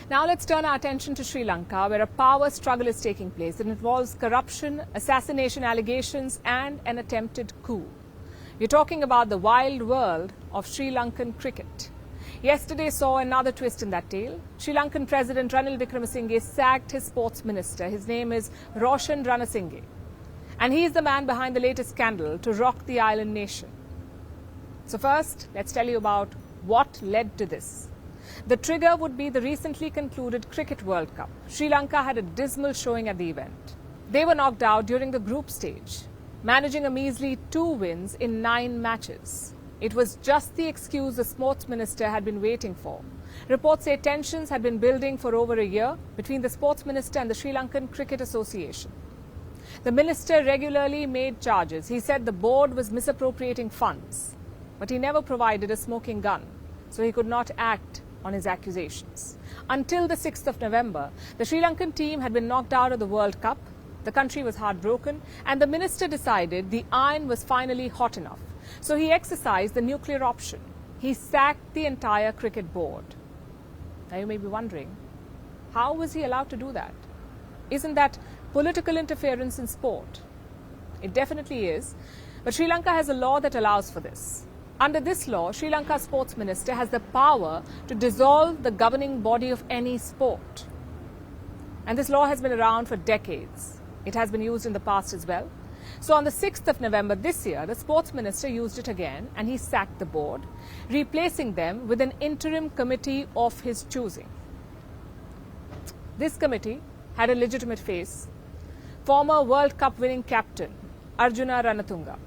Now let's turn our attention to Sri Lanka, where a power struggle is taking place. It involves corruption, assassination allegations and an attempted coup. We're talking about the wild world of Sri Lankan cricket. Yesterday saw another twist in that tale. Sri Lankan President Ranil Wickremesinghe sacked his sports minister. His name is Roshan Ranasinghe. And he is the man behind the latest scandal to rock the island nation. So first, let's tell you about what led to this. The trigger would be the recently concluded Cricket World Cup. Sri Lanka had a dismal showing at the event. They were knocked out during the group stage, managing a measly 2 wins in 9 matches. It was just the excuse the sports minister had been waiting for. Reports say tensions had been building for over a year between the sports minister and the Sri Lankan Cricket Association. The minister regularly made charges. He said the board was misappropriating funds, but he never provided a smoking gun, so he could not act on his accusations. Until the 6th of November, the Sri Lankan team had been knocked out of the World Cup. The country was heartbroken, and the minister decided the iron was finally hot enough. So he exercised the nuclear option. He sacked the entire cricket board. Now you may be wondering, how was he allowed to do that? Isn't that political interference in sport? It definitely is. But Sri Lanka has a law that allows for this. Under this law, Sri Lanka's sports minister has the power to dissolve the governing body of any sport. And this law has been around for decades. It has been used in the past as well. So on the 6th of November this year, the sports minister used it again and he sacked the board, replacing them with an interim committee of his choosing. This committee had a legitimate face: former World Cup winning captain Arjuna Ranatunga.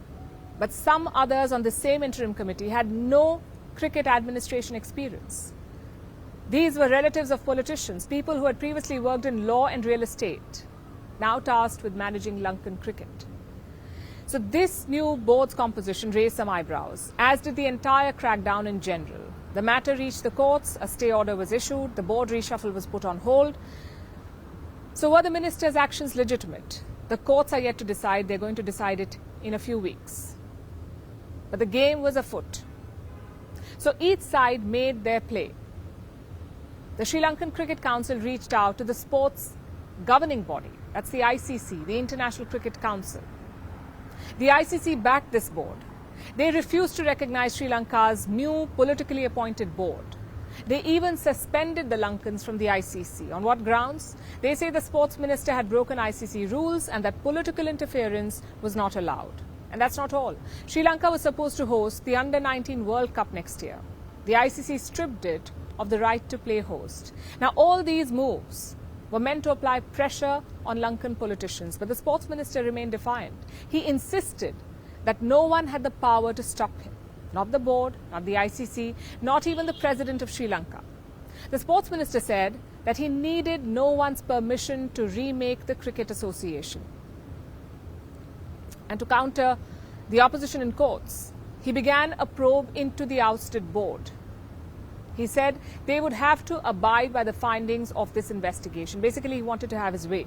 But some others on the same interim committee had no cricket administration experience. These were relatives of politicians, people who had previously worked in law and real estate, now tasked with managing Lankan cricket. So this new board's composition raised some eyebrows, as did the entire crackdown in general. The matter reached the courts, a stay order was issued, the board reshuffle was put on hold. So were the minister's actions legitimate? The courts are yet to decide. They're going to decide it in a few weeks. But the game was afoot. So each side made their play. The Sri Lankan Cricket Council reached out to the sports governing body, that's the ICC, the International Cricket Council. The ICC backed this board. They refused to recognize Sri Lanka's new politically appointed board. They even suspended the Lankans from the ICC. On what grounds? They say the sports minister had broken ICC rules and that political interference was not allowed. And that's not all. Sri Lanka was supposed to host the Under-19 World Cup next year. The ICC stripped it of the right to play host. Now, all these moves were meant to apply pressure on Lankan politicians, but the sports minister remained defiant. He insisted that no one had the power to stop him. Not the board, not the ICC, not even the president of Sri Lanka. The sports minister said that he needed no one's permission to remake the Cricket Association. And to counter the opposition in courts, he began a probe into the ousted board. He said they would have to abide by the findings of this investigation. Basically, he wanted to have his way.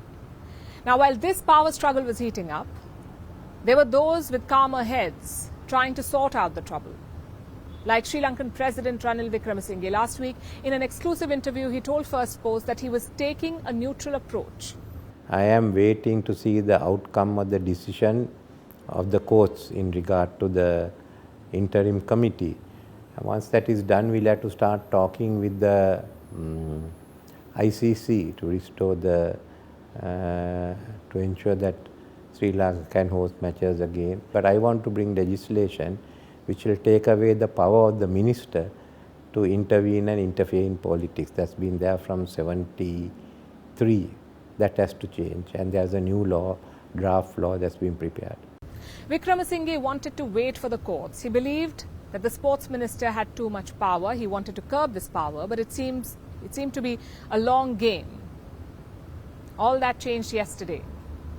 Now, while this power struggle was heating up, there were those with calmer heads trying to sort out the trouble. Like Sri Lankan President Ranil Wickremesinghe. Last week, in an exclusive interview, he told Firstpost that he was taking a neutral approach. I am waiting to see the outcome of the decision of the courts in regard to the interim committee. And once that is done, we'll have to start talking with the ICC to restore the, to ensure that Sri Lanka can host matches again. But I want to bring legislation which will take away the power of the minister to intervene and interfere in politics. That's been there from 1973. That has to change. And there's a new law, draft law that's been prepared. Wickremesinghe wanted to wait for the courts. He believed that the sports minister had too much power. He wanted to curb this power, but it seemed to be a long game. All that changed yesterday.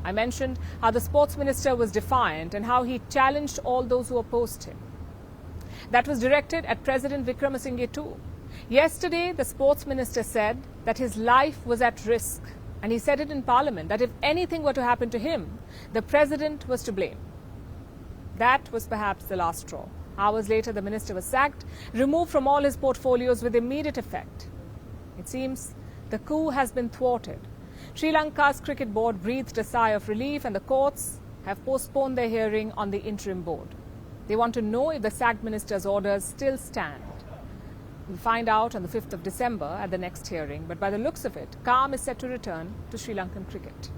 I mentioned how the sports minister was defiant and how he challenged all those who opposed him. That was directed at President Wickremesinghe too. Yesterday, the sports minister said that his life was at risk. And he said it in Parliament that if anything were to happen to him, the president was to blame. That was perhaps the last straw. Hours later, the minister was sacked, removed from all his portfolios with immediate effect. It seems The coup has been thwarted. Sri Lanka's cricket board breathed a sigh of relief, and the courts have postponed their hearing on the interim board. They want to know if the sacked minister's orders still stand. We'll find out on the 5th of December at the next hearing, but by the looks of it, calm is set to return to Sri Lankan cricket.